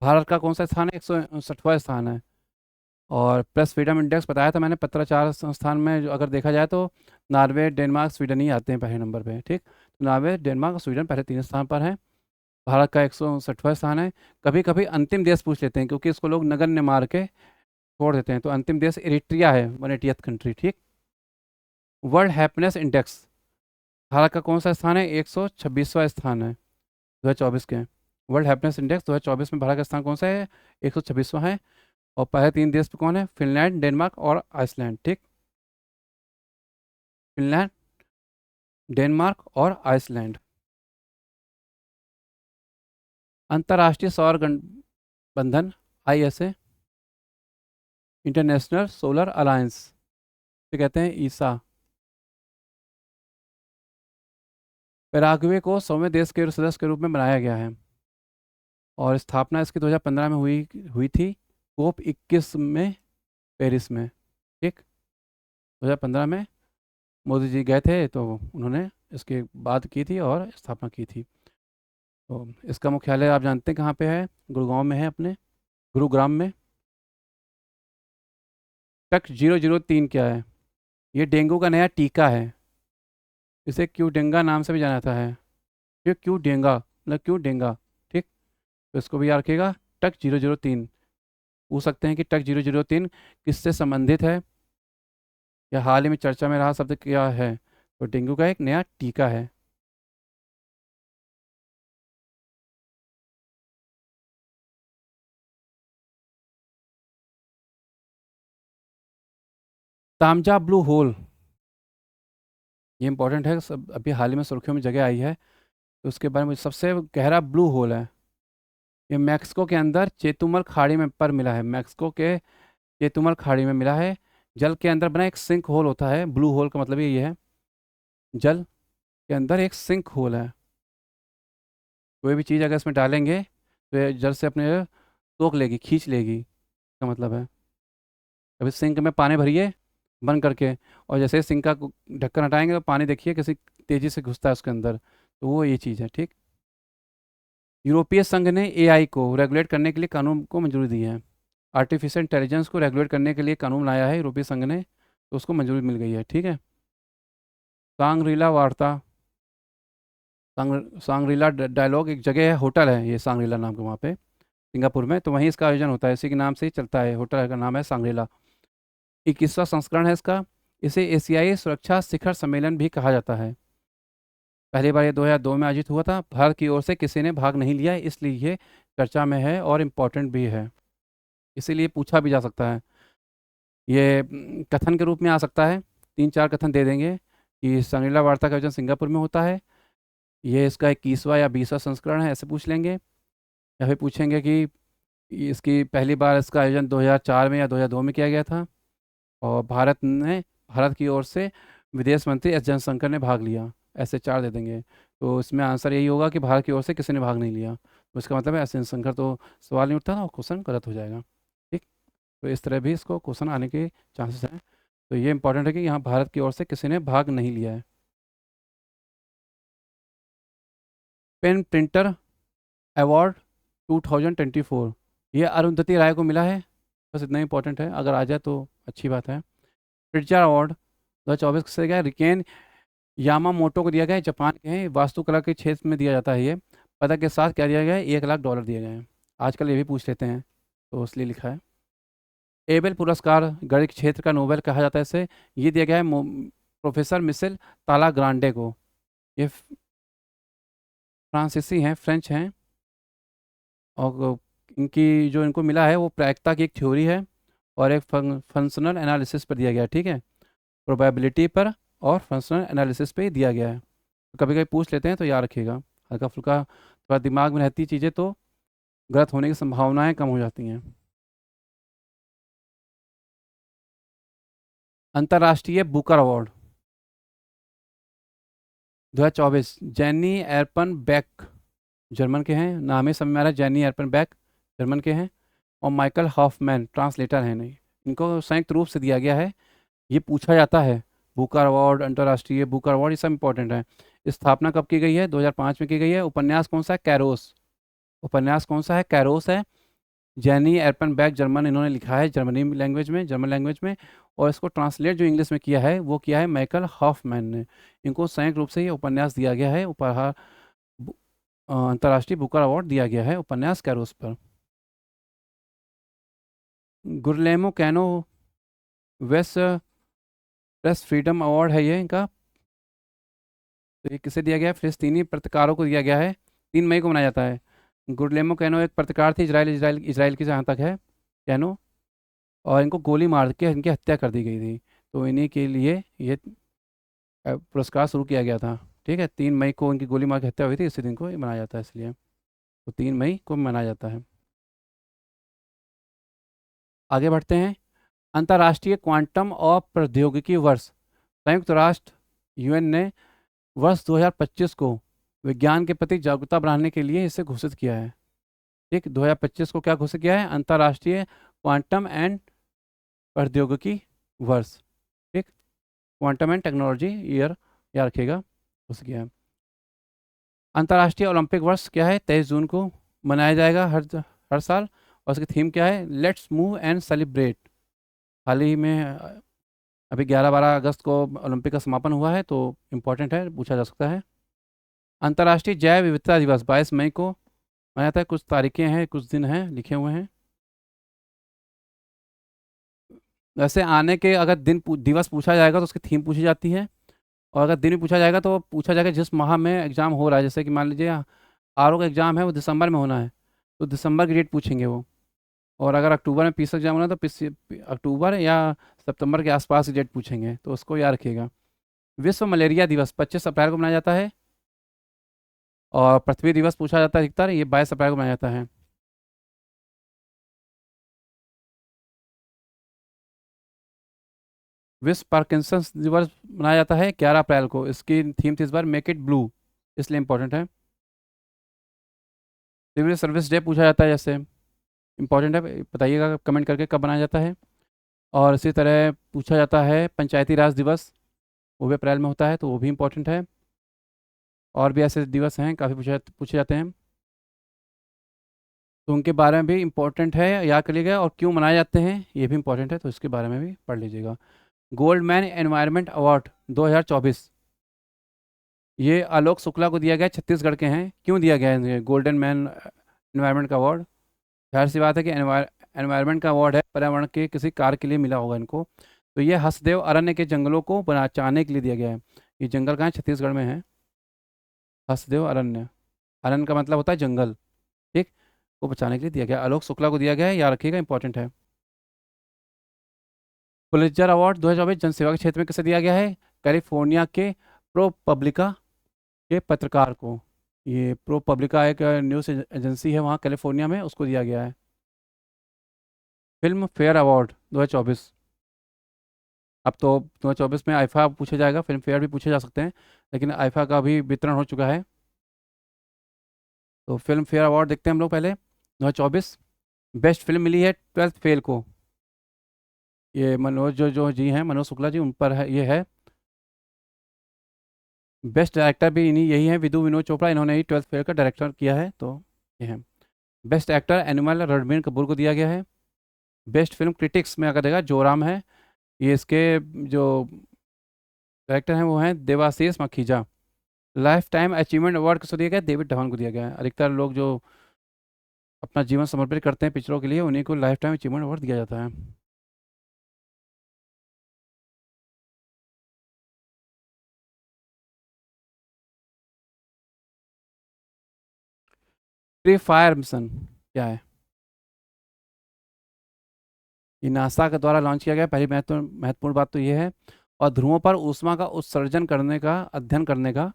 भारत का कौन सा स्थान है? 169वां स्थान है। और प्रेस फ्रीडम इंडेक्स बताया था मैंने, पत्राचार संस्थान में जो अगर देखा जाए तो नॉर्वे, डेनमार्क, स्वीडन ही आते हैं पहले नंबर पे, ठीक। तो नॉर्वे, डेनमार्क और स्वीडन पहले 3 स्थान पर हैं। भारत का 169वां स्थान है। कभी कभी अंतिम देश पूछ लेते हैं, क्योंकि इसको लोग नगण्य मार के छोड़ देते हैं। तो अंतिम देश इरिट्रिया है, 180th कंट्री, ठीक। वर्ल्ड हैप्पीनेस इंडेक्स भारत का कौन सा स्थान है? 126वां स्थान है 2024 के। वर्ल्ड हैप्पीनेस इंडेक्स 2024 में भारत का स्थान कौन सा है? 126वां है। और पहले 3 देश पे कौन है? फिनलैंड, डेनमार्क और आइसलैंड, ठीक। फिनलैंड, डेनमार्क और आइसलैंड। अंतर्राष्ट्रीय सौर गठबंधन ISA, इंटरनेशनल सोलर अलायंस से कहते हैं ईसा। पैराग्वे को 100वें देश के सदस्य के रूप में बनाया गया है। और स्थापना इसकी 2015 में हुई हुई थी, कोप 21 में, पेरिस में, ठीक। 2015 में मोदी जी गए थे, तो उन्होंने इसके बात की थी और स्थापना की थी। तो इसका मुख्यालय आप जानते हैं कहाँ पे है? गुड़गांव में है अपने, गुरुग्राम में। टक 003 क्या है? ये डेंगू का नया टीका है। इसे क्यू डेंगा नाम से भी जाना जाता है। ये क्यू डेंगा मतलब क्यू डेंगा, ठीक। तो इसको भी याद रखिएगा, टक 003। पूछ सकते हैं कि टक 003 किससे संबंधित है, या हाल ही में चर्चा में रहा शब्द क्या है? तो डेंगू का एक नया टीका है। तामजा ब्लू होल, ये इंपॉर्टेंट है, सब अभी हाल ही में सुर्खियों में जगह आई है। तो उसके बारे में सबसे गहरा ब्लू होल है, ये मैक्सिको के अंदर चेतुमल खाड़ी में पर मिला है। मैक्सिको के चेतुमल खाड़ी में मिला है। जल के अंदर बना एक सिंक होल होता है। ब्लू होल का मतलब ये है, जल के अंदर एक सिंक होल है। कोई भी चीज़ अगर इसमें डालेंगे तो ये जल से अपने सोख लेगी, खींच लेगी, का मतलब है। अभी सिंक में पानी भरिए बंद करके, और जैसे ही सिंक का ढक्कन हटाएंगे तो पानी देखिए किसी तेज़ी से घुसता है उसके अंदर। तो वो ये चीज़ है, ठीक। यूरोपीय संघ ने AI को रेगुलेट करने के लिए कानून को मंजूरी दी है। आर्टिफिशियल इंटेलिजेंस को रेगुलेट करने के लिए कानून लाया है यूरोपीय संघ ने, तो उसको मंजूरी मिल गई है, ठीक है। सांग्रीला वार्ता, सांग्रीला डायलॉग एक जगह है, होटल है ये सांग्रीला नाम का वहाँ पे, सिंगापुर में। तो वहीं इसका आयोजन होता है, इसी के नाम से ही चलता है, होटल का नाम है सांग्रीला। 21वां संस्करण है इसका। इसे एशियाई सुरक्षा शिखर सम्मेलन भी कहा जाता है। पहली बार ये 2002 में आयोजित हुआ था। भारत की ओर से किसी ने भाग नहीं लिया, इसलिए ये चर्चा में है और इम्पोर्टेंट भी है, इसीलिए पूछा भी जा सकता है। ये कथन के रूप में आ सकता है, 3-4 कथन दे देंगे कि सांग्रीला वार्ता का आयोजन सिंगापुर में होता है, ये इसका 21वां या 20वां संस्करण है, ऐसे पूछ लेंगे। या फिर पूछेंगे कि इसकी पहली बार इसका आयोजन 2004 में या 2002 में किया गया था, और भारत की ओर से विदेश मंत्री एस जयशंकर ने भाग लिया, ऐसे 4 दे देंगे। तो इसमें आंसर यही होगा कि भारत की ओर से किसी ने भाग नहीं लिया। तो इसका मतलब है एस जयशंकर, तो सवाल नहीं उठता ना, और क्वेश्चन गलत हो जाएगा, ठीक। तो इस तरह भी इसको क्वेश्चन आने के चांसेस हैं। तो ये इंपॉर्टेंट है कि यहाँ भारत की ओर से किसी ने भाग नहीं लिया है। पेन प्रिंटर अवार्ड 2024, ये अरुंधति राय को मिला है। बस इतना इंपॉर्टेंट है, अगर आ जाए तो अच्छी बात है। प्रिट्जर अवार्ड 2024 किसे गया? रिकेन यामामोटो को दिया गया है, जापान के हैं, वास्तुकला के क्षेत्र में दिया जाता है ये। पदक के साथ क्या दिया गया है? $1 लाख दिए गए हैं। आजकल ये भी पूछ लेते हैं, तो इसलिए लिखा है। एबेल पुरस्कार गणित क्षेत्र का नोबेल कहा जाता है इसे। ये दिया गया है प्रोफेसर मिशेल ताला ग्रांडे को। ये फ्रांसीसी हैं, फ्रेंच हैं, और इनकी जो इनको मिला है वो प्रायिकता की एक थ्योरी है और एक फंक्शनल एनालिसिस पर दिया गया है। ठीक है, प्रोबेबिलिटी पर और फंक्शनल एनालिसिस पे ही दिया गया है। तो कभी कभी पूछ लेते हैं तो याद रखिएगा, हल्का फुल्का थोड़ा दिमाग में रहती चीज़ें तो गलत होने की संभावनाएं कम हो जाती हैं। अंतर्राष्ट्रीय Booker award 2024 Jenny Erpenbeck, German के हैं, नाम ही समझ में आ रहा है, जेनी एरपन बैक जर्मन के हैं, और माइकल हॉफमैन ट्रांसलेटर हैं। नहीं, इनको संयुक्त रूप से दिया गया है। ये पूछा जाता है, बुकर अवार्ड, अंतर्राष्ट्रीय बुकर अवार्ड, ये सब इंपॉर्टेंट है। स्थापना कब की गई है? 2005 में की गई है। उपन्यास कौन सा है? कैरोस। उपन्यास कौन सा है? कैरोस है। जेनी एरपनबैक जर्मन इन्होंने लिखा है, जर्मनी लैंग्वेज में, जर्मन लैंग्वेज में, और इसको ट्रांसलेट जो इंग्लिश में किया है वो किया है माइकल हॉफमैन ने। इनको संयुक्त रूप से ये उपन्यास दिया गया है, उपहार अंतर्राष्ट्रीय बुकर अवार्ड दिया गया है उपन्यास कैरोस पर। Guillermo Cano west press freedom award है ये इनका। तो ये किसे दिया गया है? फिलिस्तीनी पत्रकारों को दिया गया है। 3 मई को मनाया जाता है। गुरलेमो कैनो एक पत्रकार थी, इजराइल की जहाँ तक है कैनो, और इनको गोली मार के इनकी हत्या कर दी गई थी। तो इन्हीं के लिए ये पुरस्कार शुरू किया गया था। ठीक है, 3 मई को इनकी गोली मार के हत्या हुई थी, इसी दिन को ये मनाया जाता है, इसलिए तो 3 मई को मनाया जाता है। आगे बढ़ते हैं। अंतर्राष्ट्रीय क्वांटम और प्रौद्योगिकी वर्ष, संयुक्त राष्ट्र यूएन ने वर्ष 2025 को विज्ञान के प्रति जागरूकता बढ़ाने के लिए इसे घोषित किया है। ठीक, 2025 को क्या घोषित किया है? अंतर्राष्ट्रीय क्वांटम एंड प्रौद्योगिकी वर्ष। ठीक, क्वांटम एंड टेक्नोलॉजी ईयर याद रखिएगा, घोषित किया है। अंतर्राष्ट्रीय ओलंपिक वर्ष क्या है? 23 जून को मनाया जाएगा हर साल, और उसकी थीम क्या है? Let's move and celebrate. हाल ही में अभी 11-12 अगस्त को ओलंपिक का समापन हुआ है, तो इम्पोर्टेंट है, पूछा जा सकता है। अंतर्राष्ट्रीय जैव विविधता दिवस 22 मई को मनाया जाता है। कुछ तारीखें हैं, कुछ दिन हैं, लिखे हुए हैं। वैसे आने के अगर दिवस पूछा जाएगा तो उसकी थीम पूछी जाती है, और अगर दिन भी पूछा जाएगा तो पूछा जाएगा जिस माह में एग्ज़ाम हो रहा है। जैसे कि मान लीजिए आरओ का एग्ज़ाम है, वो दिसंबर में होना है, तो दिसंबर की डेट पूछेंगे वो। और अगर अक्टूबर में पीस एग्जाम होना है तो अक्टूबर या सितंबर के आसपास की डेट पूछेंगे, तो उसको याद रखिएगा। विश्व मलेरिया दिवस 25 अप्रैल को मनाया जाता है, और पृथ्वी दिवस पूछा जाता है अधिकतर, ये 22 अप्रैल को मनाया जाता है। विश्व पार्किंसंस दिवस मनाया जाता है 11 अप्रैल को। इसकी थीम थी इस बार मेक इट ब्लू, इसलिए इंपॉर्टेंट है। सिविल सर्विस डे पूछा जाता है, जैसे इंपॉर्टेंट है, बताइएगा कमेंट करके कब मनाया जाता है। और इसी तरह पूछा जाता है पंचायती राज दिवस, वो भी अप्रैल में होता है, तो वो भी इंपॉर्टेंट है। और भी ऐसे दिवस हैं काफ़ी पूछे जाते हैं, तो उनके बारे में भी इम्पोर्टेंट है, याद कर लीजिएगा। और क्यों मनाए जाते हैं ये भी इम्पोर्टेंट है, तो इसके बारे में भी पढ़ लीजिएगा। गोल्डमैन एनवायरनमेंट अवार्ड 2024, ये आलोक शुक्ला को दिया गया, छत्तीसगढ़ के हैं। क्यों दिया गया है गोल्डन मैन एनवायरनमेंट का अवार्ड? जाहिर सी बात है कि एनवायरनमेंट का अवार्ड है, पर्यावरण के किसी कार्य के लिए मिला होगा इनको। तो ये हसदेव अरण्य के जंगलों को बचाने के लिए दिया गया है। ये जंगल कहाँ है? छत्तीसगढ़ में है, हसदेव अरण्य। अरण्य का मतलब होता है जंगल। ठीक, को बचाने के लिए दिया गया, आलोक शुक्ला को दिया गया है, याद रखिएगा, इंपॉर्टेंट है। पुलित्जर अवार्ड 2024 जनसेवा के क्षेत्र में किसे दिया गया है? कैलिफोर्निया के प्रो पब्लिका के पत्रकार को। ये प्रो पब्लिका एक न्यूज़ एजेंसी है वहाँ कैलिफोर्निया में, उसको दिया गया है। फिल्म फेयर अवार्ड 2024, अब तो 2024 में आईफा पूछा जाएगा, फिल्म फेयर भी पूछे जा सकते हैं, लेकिन आईफा का भी वितरण हो चुका है। तो फिल्म फेयर अवार्ड देखते हैं हम लोग पहले। 2024 बेस्ट फिल्म मिली है 12th फेल को। ये मनोज जो जी हैं, मनोज शुक्ला जी, उन पर है ये है। बेस्ट डायरेक्टर भी इन्हीं यही है, विदु विनोद चोपड़ा, इन्होंने ही 12th फेल का डायरेक्टर किया है, तो ये है। Best actor animal Ranbir Kapoor को दिया गया है। बेस्ट फिल्म क्रिटिक्स में अगर देखा जोराम है, ये इसके जो डायरेक्टर हैं वो हैं Devashish Makhija. Life time achievement award किसको दिया गया है? डेविड धवन को दिया गया है। अधिकतर लोग जो अपना जीवन समर्पित करते हैं पिक्चरों के लिए, उन्हीं को लाइफ टाइम अचीवमेंट अवार्ड दिया जाता है। फ्री फायर मिशन क्या है? ये नासा के द्वारा लॉन्च किया गया पहली महत्वपूर्ण महत्वपूर्ण बात तो ये है। और ध्रुवों पर ऊष्मा का उत्सर्जन करने का अध्ययन करने का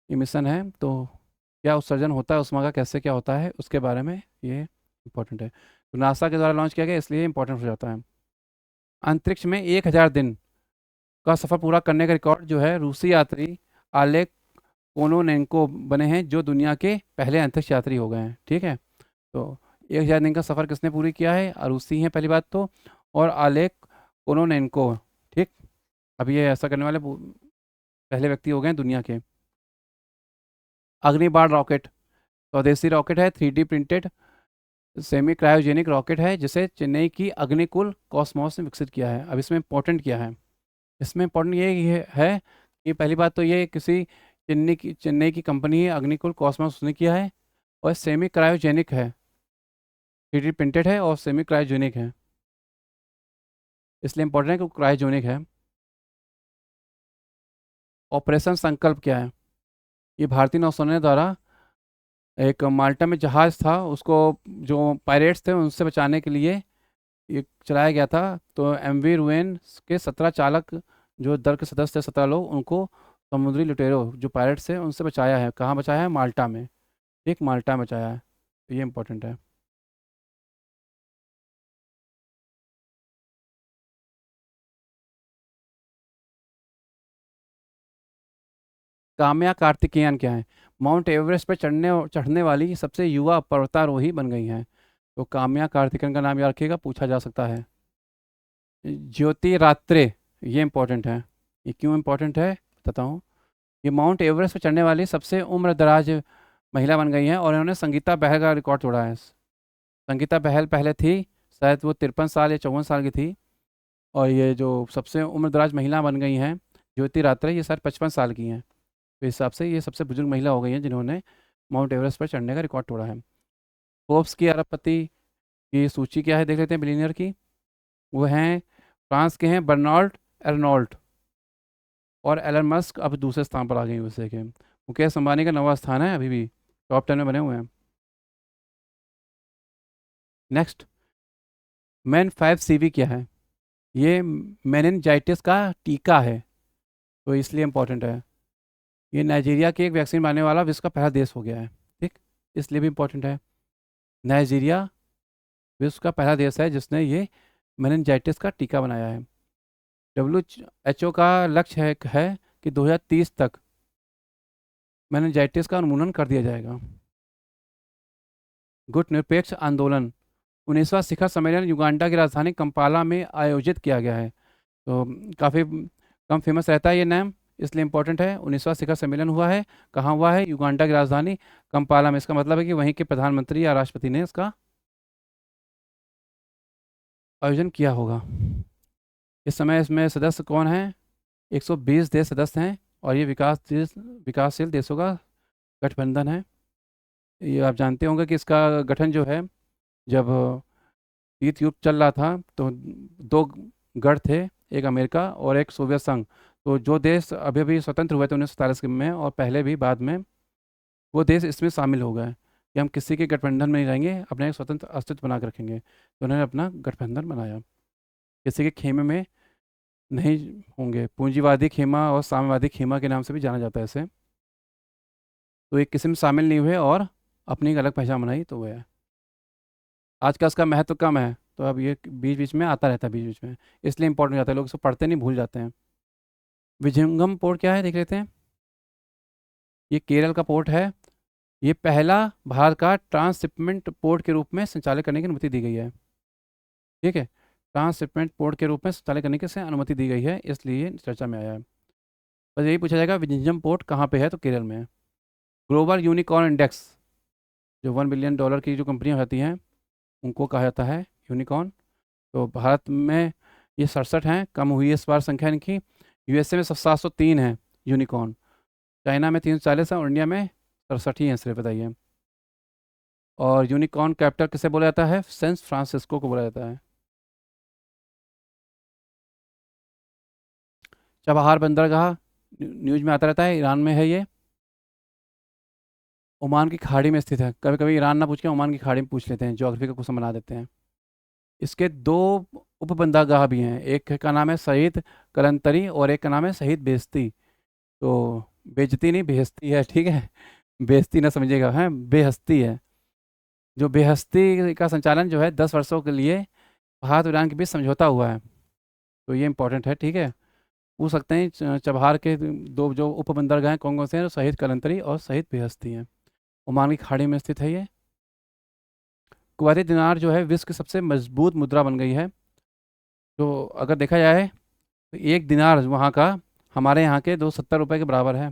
ये मिशन है। तो क्या उत्सर्जन होता है ऊष्मा का, कैसे क्या होता है, उसके बारे में ये इंपॉर्टेंट है। तो नासा के द्वारा लॉन्च किया गया इसलिए इंपॉर्टेंट हो जाता है। अंतरिक्ष में 1000 दिन का सफ़र पूरा करने का रिकॉर्ड जो है रूसी यात्री आलेक कोनोनेंको बने हैं, जो दुनिया के पहले अंतरिक्ष यात्री हो गए हैं। ठीक है, तो 1000 दिन का सफ़र किसने पूरी किया है? रूसी हैं पहली बात तो, और आलेक कोनोनेंको। ठीक, अब ये ऐसा करने वाले पहले व्यक्ति हो गए हैं दुनिया के। अग्निबाण रॉकेट स्वदेशी रॉकेट है, 3D printed semi cryogenic rocket है, जिसे चेन्नई की अग्निकुल कॉस्मोस ने विकसित किया है। अब इसमें इंपॉर्टेंट क्या है? इसमें इंपॉर्टेंट ये है कि पहली बात तो ये किसी चेन्नई की कंपनी है अग्निकुल कॉस्मोस, उसने किया है। और सेमी क्रायोजेनिक है, 3D प्रिंटेड है और सेमी क्रायोजेनिक है, इसलिए इंपॉर्टेंट है कि वो क्रायोजेनिक है। ऑपरेशन संकल्प क्या है? ये भारतीय नौसेना द्वारा एक माल्टा में जहाज़ था, उसको जो पायरेट्स थे उनसे बचाने के लिए ये चलाया गया था। तो MV रुएन के 17 चालक जो दल के सदस्य थे, 17 लोग, उनको समुद्री लुटेरों जो पायरेट्स थे उनसे बचाया है। कहाँ बचाया है? माल्टा में। एक माल्टा में बचाया है, तो ये इंपॉर्टेंट है। काम्या कार्तिकेयन क्या है? माउंट एवरेस्ट पर चढ़ने वाली सबसे युवा पर्वतारोही बन गई हैं। तो काम्या कार्तिकेयन का नाम याद रखिएगा, पूछा जा सकता है। ज्योति रात्रे, ये इंपॉर्टेंट है। ये क्यों इंपॉर्टेंट है बताता हूँ। ये माउंट एवरेस्ट पर चढ़ने वाली सबसे उम्र दराज महिला बन गई हैं, और इन्होंने संगीता बहल का रिकॉर्ड तोड़ा है। संगीता बहल पहले थी, शायद वो 53 साल या 54 साल की थी। और ये जो सबसे उम्र दराज महिला बन गई हैं ज्योति रात्रे, ये शायद 55 साल की हैं। तो इस हिसाब से ये सबसे बुजुर्ग महिला हो गई हैं जिन्होंने माउंट एवरेस्ट पर चढ़ने का रिकॉर्ड तोड़ा है। फोर्ब्स की अरबपति की सूची क्या है देख लेते हैं बिलियनियर की। वो हैं फ्रांस के हैं बर्नार्ड एर्नोल्ट, और एलन मस्क अब दूसरे स्थान पर आ गए यूएसए के। मुकेश अंबानी का 9वां स्थान है, अभी भी टॉप 10 में बने हुए हैं। नेक्स्ट, मैन 5CV क्या है? ये मेनिनजाइटिस का टीका है, तो इसलिए इम्पोर्टेंट है। ये नाइजीरिया के एक वैक्सीन बनाने वाला विश्व का पहला देश हो गया है। ठीक, इसलिए भी इम्पोर्टेंट है। नाइजीरिया विश्व का पहला देश है जिसने ये मेनिनजाइटिस का टीका बनाया है। WHO का लक्ष्य है कि 2030 तक मेनिनजाइटिस का उन्मूलन कर दिया जाएगा। गुट निरपेक्ष आंदोलन 19वां शिखर सम्मेलन युगांडा की राजधानी कंपाला में आयोजित किया गया है। तो काफ़ी कम फेमस रहता है ये नाम, इसलिए इम्पोर्टेंट है। 19वां शिखर सम्मेलन हुआ है, कहाँ हुआ है? युगांडा की राजधानी कंपाला में। इसका मतलब है कि वहीं के प्रधानमंत्री या राष्ट्रपति ने इसका आयोजन किया होगा। इस समय इसमें सदस्य कौन हैं? 120 देश सदस्य हैं, और ये विकासशील देशों का गठबंधन है। ये आप जानते होंगे कि इसका गठन जो है, जब शीत युद्ध चल रहा था तो दो गढ़ थे, एक अमेरिका और एक सोवियत संघ। तो जो देश अभी अभी स्वतंत्र हुए थे 1947 में, और पहले भी बाद में, वो देश इसमें शामिल हो गए कि हम किसी के गठबंधन में नहीं रहेंगे, अपना एक स्वतंत्र अस्तित्व बना के रखेंगे। तो उन्होंने अपना गठबंधन बनाया, किसी के खेमे में नहीं होंगे। पूंजीवादी खेमा और साम्यवादी खेमा के नाम से भी जाना जाता है इसे। तो एक किसी में शामिल नहीं हुए और अपनी एक अलग पहचान बनाई, तो वो है। आज का इसका महत्व कम है, तो अब ये बीच बीच में आता रहता है, बीच बीच में, इसलिए इंपॉर्टेंट हो जाता है। लोग इसको पढ़ते नहीं, भूल जाते हैं। विजंगम पोर्ट क्या है देख लेते हैं। ये केरल का पोर्ट है। ये पहला भारत का ट्रांसशिपमेंट पोर्ट के रूप में संचालित करने की अनुमति दी गई है। ठीक है, ट्रांसशिपमेंट पोर्ट के रूप में संचालित करने की से अनुमति दी गई है, इसलिए चर्चा में आया है। बस यही पूछा जाएगा विंझम पोर्ट कहाँ पे है, तो केरल में है। ग्लोबल यूनिकॉर्न इंडेक्स, जो $1 बिलियन की जो कंपनियां होती हैं उनको कहा जाता है यूनिकॉर्न। तो भारत में ये 67 हैं, कम हुई है इस बार संख्या इनकी। यूएसए में 703 है यूनिकॉर्न। चाइना में 340 है और इंडिया में 67 ही हैं सिर्फ, बताइए। और यूनिकॉर्न कैपिटल किसे बोला जाता है? सैन फ्रांसिस्को को बोला जाता है। चबहार बंदरगाह न्यूज में आता रहता है, ईरान में है ये। ओमान की खाड़ी में स्थित है। कभी कभी ईरान ना पूछ के ओमान की खाड़ी में पूछ लेते हैं, ज्योग्राफी का क्वेश्चन बना देते हैं। इसके दो उपबंदरगाह भी हैं, एक का नाम है शहीद कलंतरी और एक का नाम है शहीद बेहश्ती। तो बेइज्जती नहीं, बेइज्जती है, ठीक है। बेइज्जती ना समझिएगा, है बेहश्ती है। जो बेहश्ती का संचालन जो है 10 वर्षों के लिए भारत और ईरान के बीच समझौता हुआ है। तो ये इंपॉर्टेंट है, ठीक है। पूछ सकते हैं चबहार के दो जो उपबंदरगाह हैं कौन कौन से हैं, तो शहीद कलंतरी और शहीद बेहश्ती हैं। ओमान की खाड़ी में स्थित है ये। कुवैती दिनार जो है विश्व की सबसे मजबूत मुद्रा बन गई है। तो अगर देखा जाए तो एक दिनार वहाँ का हमारे यहाँ के 270 रुपये के बराबर है।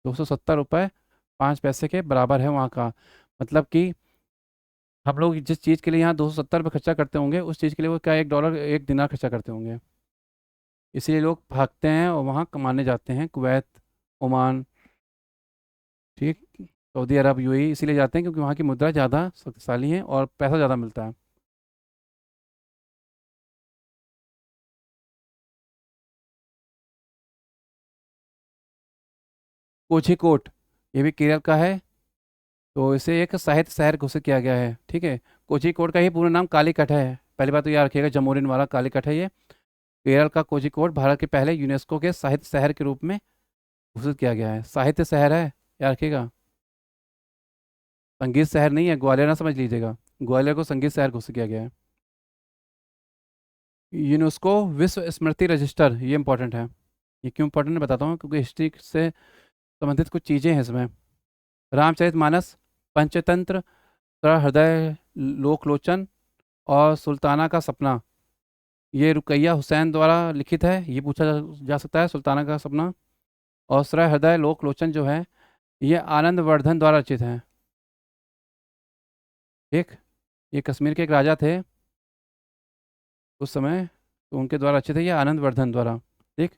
270 रुपये 5 पैसे के बराबर है वहाँ का। मतलब कि हम लोग जिस चीज़ के लिए यहाँ 270 रुपये खर्चा करते होंगे, उस चीज़ के लिए वो क्या $1 1 दिनार खर्चा करते होंगे। इसीलिए लोग भागते हैं और वहाँ कमाने जाते हैं, कुवैत, ओमान, ठीक, सऊदी अरब, यूएई, इसीलिए जाते हैं क्योंकि वहाँ की मुद्रा ज़्यादा शक्तिशाली है और पैसा ज़्यादा मिलता है। कोझिकोड, ये भी केरल का है। तो इसे एक साहित्य शहर घोषित किया गया है, ठीक है। कोझिकोड का ही पूरा नाम कालीकट है, पहली बात तो याद रखिएगा, जमोरिन वाला कालीकट है ये। केरल का कोझिकोड भारत के पहले यूनेस्को के साहित्य शहर के रूप में घोषित किया गया है। साहित्य शहर है, याद रखिएगा। संगीत शहर नहीं है, ग्वालियर ना समझ लीजिएगा। ग्वालियर को संगीत शहर घोषित किया गया है। यूनेस्को विश्व स्मृति रजिस्टर, ये इंपॉर्टेंट है। ये क्यों इंपॉर्टेंट है बताता हूँ, क्योंकि हिस्ट्री से संबंधित कुछ चीज़ें हैं इसमें। रामचरितमानस, पंचतंत्र, हृदय, लोकलोचन और सुल्ताना का सपना, ये रुकैया हुसैन द्वारा लिखित है। ये पूछा जा सकता है, सुल्ताना का सपना। और सरय हृदय लोकलोचन जो है, ये आनंदवर्धन द्वारा रचित है। ठीक, ये कश्मीर के एक राजा थे उस समय, तो उनके द्वारा रचित है ये आनंदवर्धन द्वारा। ठीक,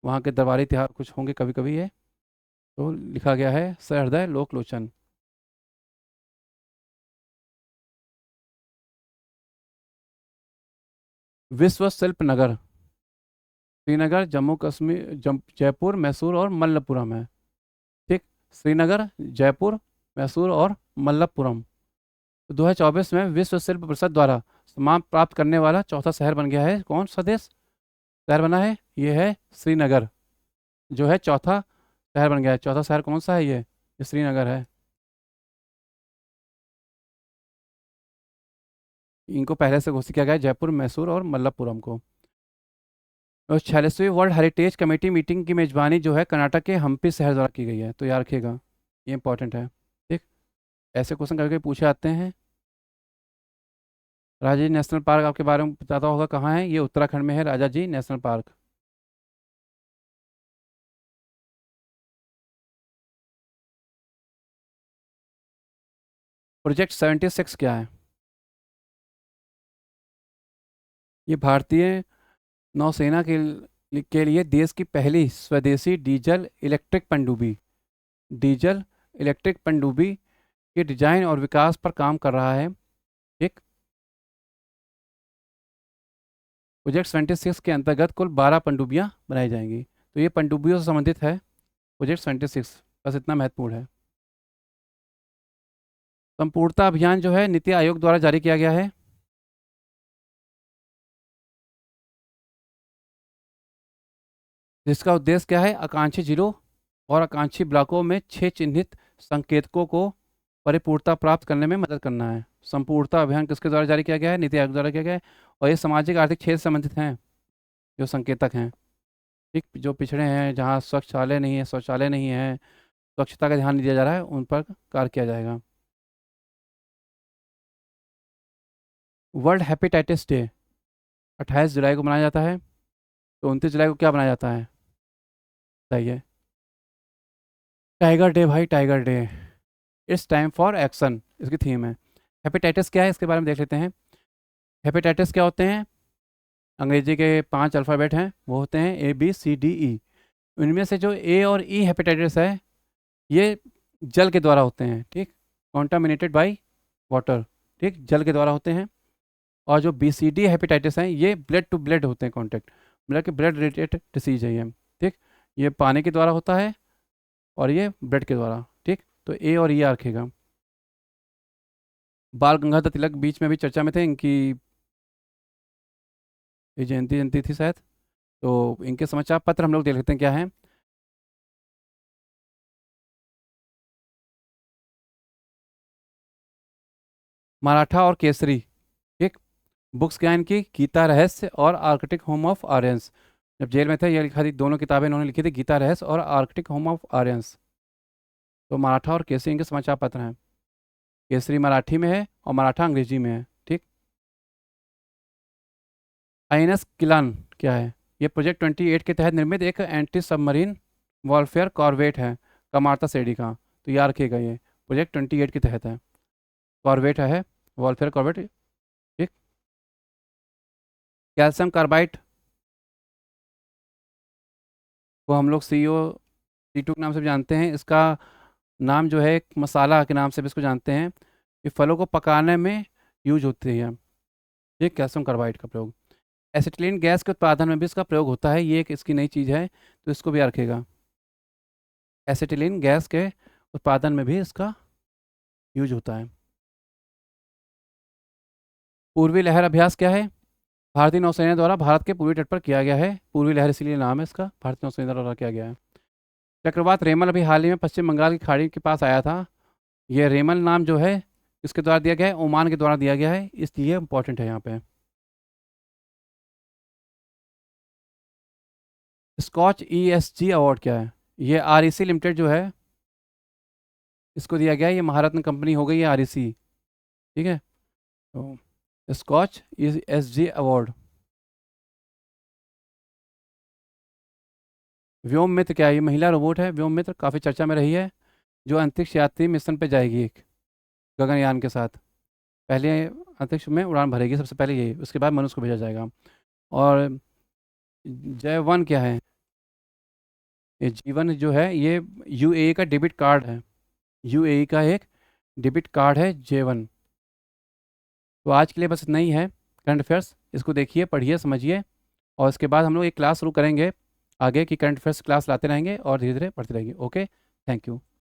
वहाँ के दरबारी इतिहास कुछ होंगे कभी कभी ये, तो लिखा गया है सरय हृदय लोकलोचन। विश्व शिल्प नगर, श्रीनगर, जम्मू कश्मीर, जयपुर, मैसूर और मल्लपुरम है। ठीक, श्रीनगर, जयपुर, मैसूर और मल्लपुरम। तो 2024 में विश्व शिल्प परिषद द्वारा सम्मान प्राप्त करने वाला चौथा शहर बन गया है। कौन सा देश शहर बना है? ये है श्रीनगर, जो है चौथा शहर बन गया है। चौथा शहर कौन सा है? ये श्रीनगर है। इनको पहले से घोषित किया गया है, जयपुर, मैसूर और मल्लपुरम को। और 46वीं वर्ल्ड हेरिटेज कमेटी मीटिंग की मेजबानी जो है कर्नाटक के हम्पी शहर द्वारा की गई है। तो याद रखिएगा, ये इंपॉर्टेंट है। ठीक, ऐसे क्वेश्चन कभी कभी पूछे आते हैं। राजा जी नेशनल पार्क आपके बारे में बताता होगा कहाँ है? ये उत्तराखंड में है, राजा जी नेशनल पार्क। प्रोजेक्ट 76 क्या है? ये भारतीय नौसेना के लिए देश की पहली स्वदेशी डीजल इलेक्ट्रिक पनडुब्बी, डीजल इलेक्ट्रिक पनडुब्बी के डिजाइन और विकास पर काम कर रहा है। एक प्रोजेक्ट 76 के अंतर्गत कुल 12 पनडुब्बियां बनाई जाएंगी। तो ये पनडुब्बियों से संबंधित है प्रोजेक्ट 76, बस इतना महत्वपूर्ण है। संपूर्णता अभियान जो है नीति आयोग द्वारा जारी किया गया है। जिसका उद्देश्य क्या है? आकांक्षी जिलों और आकांक्षी ब्लॉकों में 6 चिन्हित संकेतकों को परिपूर्णता प्राप्त करने में मदद करना है। संपूर्णता अभियान किसके द्वारा जारी किया गया है? नीति आयोग द्वारा किया गया है। और ये सामाजिक आर्थिक क्षेत्र से संबंधित हैं, जो संकेतक हैं। ठीक, जो पिछड़े हैं, जहाँ स्वच्छालय नहीं है, शौचालय नहीं है, स्वच्छता का ध्यान नहीं दिया जा रहा है, उन पर कार्य किया जाएगा। वर्ल्ड हेपेटाइटिस डे 28 जुलाई को मनाया जाता है। तो 29 जुलाई को क्या मनाया जाता है? सही है। टाइगर डे भाई, tiger day, it's time for action, इसकी थीम है। हेपेटाइटिस क्या है, इसके बारे में देख लेते हैं। हेपेटाइटिस क्या होते हैं? अंग्रेजी के 5 अल्फ़ाबेट हैं, वो होते हैं ABCDE। इनमें से जो ए और ई हेपेटाइटिस है, ये जल के द्वारा होते हैं, ठीक, कॉन्टामिनेटेड बाई वाटर, ठीक, जल के द्वारा होते हैं। और जो BCD हेपेटाइटिस हैं, ये ब्लड टू ब्लड होते हैं, कॉन्टैक्ट, मतलब कि ब्लड रिलेटेड डिसीज है ये, ठीक। ये पानी के द्वारा होता है और ये ब्लड के द्वारा, ठीक। तो ए और ई रखेगा। बाल गंगाधर तिलक बीच में भी चर्चा में थे, इनकी ये जयंती जयंती थी शायद। तो इनके समाचार पत्र हम लोग देख लेते हैं क्या है। मराठा और केसरी, ठीक। बुक्स क्या है इनकी? गीता रहस्य और आर्कटिक होम ऑफ आर्यंस। जब जेल में थे, ये लिखा थी, दोनों किताबें इन्होंने लिखी थी, गीता रहस्य और आर्कटिक होम ऑफ आर्यंस। तो मराठा और केसरी इनके समाचार पत्र हैं। केसरी मराठी में है और मराठा अंग्रेजी में है, ठीक। INS किलान क्या है? ये प्रोजेक्ट 28 के तहत निर्मित एक एंटी सबमरीन वॉरफेयर कॉर्वेट है, कमारता श्रेणी का। तो याद रखिएगा, ये प्रोजेक्ट 28 के तहत है, कॉर्वेट है, वॉरफेयर कॉर्वेट, ठीक। कैल्शियम कार्बाइड को हम लोग CO2 के नाम से भी जानते हैं। इसका नाम जो है, एक मसाला के नाम से भी इसको जानते हैं। ये फलों को पकाने में यूज होती है, ये कैल्शियम कार्बाइड का प्रयोग। एसिटिलीन गैस के उत्पादन में भी इसका प्रयोग होता है, ये एक इसकी नई चीज़ है, तो इसको भी याद रखेगा। एसिटिलीन गैस के उत्पादन में भी इसका यूज होता है। पूर्वी लहर अभ्यास क्या है? भारतीय नौसेना द्वारा भारत के पूर्वी तट पर किया गया है। पूर्वी लहर इसीलिए नाम है इसका, भारतीय नौसेना द्वारा किया गया है। चक्रवात रेमल अभी हाल ही में पश्चिम बंगाल की खाड़ी के पास आया था। ये रेमल नाम जो है, इसके द्वारा दिया गया है, ओमान के द्वारा दिया गया है, इसलिए इंपॉर्टेंट है यहाँ पे। स्कॉच ESG अवार्ड क्या है? ये REC लिमिटेड जो है, इसको दिया गया है। ये महारत्न कंपनी हो गई है REC, ठीक है। तो स्कॉच ESG अवार्ड। व्योम मित्र क्या है? ये महिला रोबोट है, व्योम मित्र, काफ़ी चर्चा में रही है, जो अंतरिक्ष यात्री मिशन पे जाएगी एक गगनयान के साथ। पहले अंतरिक्ष में उड़ान भरेगी सबसे पहले यही, उसके बाद मनुष्य को भेजा जाएगा। और J1 क्या है? ये जीवन जो है, ये UAE का डेबिट कार्ड है, UAE का एक डेबिट कार्ड है J1। तो आज के लिए बस इतना ही है करंट अफेयर्स। इसको देखिए, पढ़िए, समझिए, और इसके बाद हम लोग एक क्लास शुरू करेंगे आगे की, करंट अफेयर्स क्लास लाते रहेंगे और धीरे धीरे पढ़ते रहेंगे। Okay, thank you.